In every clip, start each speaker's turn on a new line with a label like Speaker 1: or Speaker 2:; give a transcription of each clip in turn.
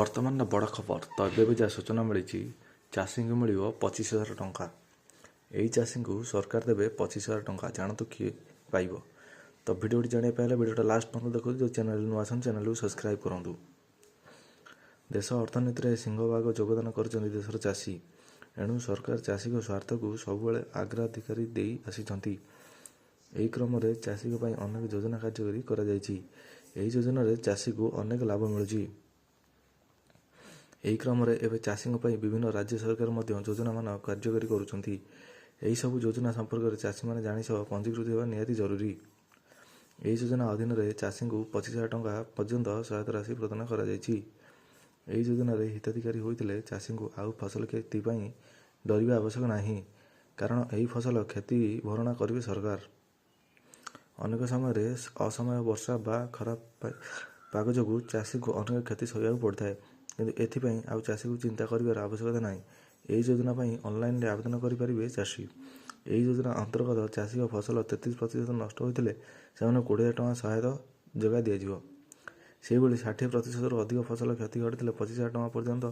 Speaker 1: ବର୍ତ୍ତମାନର ବଡ଼ ଖବର ତ ଏବେ ଯାହା ସୂଚନା ମିଳିଛି ଚାଷୀଙ୍କୁ ମିଳିବ 25,000 ଟଙ୍କା। ଏହି ଚାଷୀଙ୍କୁ ସରକାର ଦେବେ 25,000 ଟଙ୍କା। ଜାଣନ୍ତୁ କିଏ ପାଇବ। ତ ଭିଡ଼ିଓଟି ଜାଣିବା ପାଇଁ ହେଲେ ଭିଡ଼ିଓଟା ଲାଷ୍ଟ ପର୍ଯ୍ୟନ୍ତ ଦେଖନ୍ତୁ। ଯେଉଁ ଚ୍ୟାନେଲ ନୂଆ ଅଛନ୍ତି ଚ୍ୟାନେଲକୁ ସବସ୍କ୍ରାଇବ୍ କରନ୍ତୁ। ଦେଶ ଅର୍ଥନୀତିରେ ସିଂହଭାଗ ଯୋଗଦାନ କରିଛନ୍ତି ଦେଶର ଚାଷୀ। ଏଣୁ ସରକାର ଚାଷୀଙ୍କ ସ୍ୱାର୍ଥକୁ ସବୁବେଳେ ଅଗ୍ରାଧିକାର ଦେଇ ଆସିଛନ୍ତି। ଏହି କ୍ରମରେ ଚାଷୀଙ୍କ ପାଇଁ ଅନେକ ଯୋଜନା କାର୍ଯ୍ୟକାରୀ କରାଯାଇଛି। ଏହି ଯୋଜନାରେ ଚାଷୀକୁ ଅନେକ ଲାଭ ମିଳୁଛି। ଏହି କ୍ରମରେ ଏବେ ଚାଷୀଙ୍କ ପାଇଁ ବିଭିନ୍ନ ରାଜ୍ୟ ସରକାର ମଧ୍ୟ ଯୋଜନାମାନ କାର୍ଯ୍ୟକାରୀ କରୁଛନ୍ତି। ଏହିସବୁ ଯୋଜନା ସମ୍ପର୍କରେ ଚାଷୀମାନେ ଜାଣି ସହ ପଞ୍ଜୀକୃତ ହେବା ନିହାତି ଜରୁରୀ। ଏହି ଯୋଜନା ଅଧୀନରେ ଚାଷୀଙ୍କୁ 25,000 ଟଙ୍କା ପର୍ଯ୍ୟନ୍ତ ସହାୟତା ରାଶି ପ୍ରଦାନ କରାଯାଇଛି। ଏହି ଯୋଜନାରେ ହିତାଧିକାରୀ ହୋଇଥିଲେ ଚାଷୀଙ୍କୁ ଆଉ ଫସଲ କ୍ଷତି ପାଇଁ ଡରିବା ଆବଶ୍ୟକ ନାହିଁ, କାରଣ ଏହି ଫସଲ କ୍ଷତି ଭରଣା କରିବେ ସରକାର। ଅନେକ ସମୟରେ ଅସମୟ ବର୍ଷା ବା ଖରାପ ପାଗ ଯୋଗୁଁ ଚାଷୀଙ୍କୁ ଅନେକ କ୍ଷତି ସହିବାକୁ ପଡ଼ିଥାଏ, କିନ୍ତୁ ଏଥିପାଇଁ ଆଉ ଚାଷୀକୁ ଚିନ୍ତା କରିବାର ଆବଶ୍ୟକତା ନାହିଁ। ଏହି ଯୋଜନା ପାଇଁ ଅନଲାଇନରେ ଆବେଦନ କରିପାରିବେ ଚାଷୀ। ଏହି ଯୋଜନା ଅନ୍ତର୍ଗତ ଚାଷୀଙ୍କ ଫସଲ 33% ନଷ୍ଟ ହୋଇଥିଲେ ସେମାନଙ୍କୁ 20,000 ଟଙ୍କା ସହାୟତା ଯୋଗାଇ ଦିଆଯିବ। ସେହିଭଳି 60%ରୁ ଅଧିକ ଫସଲ କ୍ଷତି ଘଟିଥିଲେ 25,000 ଟଙ୍କା ପର୍ଯ୍ୟନ୍ତ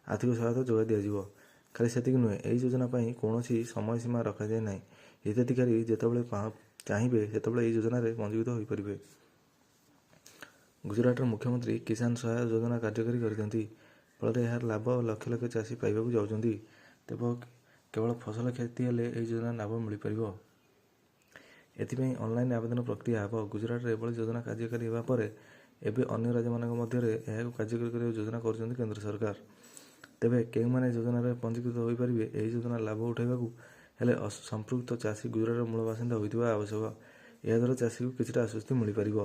Speaker 1: ଆର୍ଥିକ ସହାୟତା ଯୋଗାଇ ଦିଆଯିବ। ଖାଲି ସେତିକି ନୁହେଁ, ଏହି ଯୋଜନା ପାଇଁ କୌଣସି ସମୟସୀମା ରଖାଯାଇ ନାହିଁ। ହିତାଧିକାରୀ ଯେତେବେଳେ ଚାହିଁବେ ସେତେବେଳେ ଏହି ଯୋଜନାରେ ପଞ୍ଜୀକୃତ ହୋଇପାରିବେ। ଗୁଜରାଟର ମୁଖ୍ୟମନ୍ତ୍ରୀ କିଷାନ ସହାୟତା ଯୋଜନା କାର୍ଯ୍ୟକାରୀ କରିଛନ୍ତି। ଫଳରେ ଏହାର ଲାଭ ଲକ୍ଷ ଲକ୍ଷ ଚାଷୀ ପାଇବାକୁ ଯାଉଛନ୍ତି। ତେବେ କେବଳ ଫସଲ କ୍ଷତି ହେଲେ ଏହି ଯୋଜନାର ଲାଭ ମିଳିପାରିବ। ଏଥିପାଇଁ ଅନଲାଇନ୍ ଆବେଦନ ପ୍ରକ୍ରିୟା ହେବ। ଗୁଜରାଟରେ ଏଭଳି ଯୋଜନା କାର୍ଯ୍ୟକାରୀ ହେବା ପରେ ଏବେ ଅନ୍ୟ ରାଜ୍ୟମାନଙ୍କ ମଧ୍ୟରେ ଏହାକୁ କାର୍ଯ୍ୟକାରୀ କରିବାକୁ ଯୋଜନା କରୁଛନ୍ତି କେନ୍ଦ୍ର ସରକାର। ତେବେ କେଉଁମାନେ ଯୋଜନାରେ ପଞ୍ଜୀକୃତ ହୋଇପାରିବେ? ଏହି ଯୋଜନାର ଲାଭ ଉଠାଇବାକୁ ହେଲେ ସମ୍ପୃକ୍ତ ଚାଷୀ ଗୁଜରାଟର ମୂଳ ବାସିନ୍ଦା ହୋଇଥିବା ଆବଶ୍ୟକ। ଏହାଦ୍ୱାରା ଚାଷୀକୁ କିଛିଟା ଆଶ୍ୱସ୍ତି ମିଳିପାରିବ।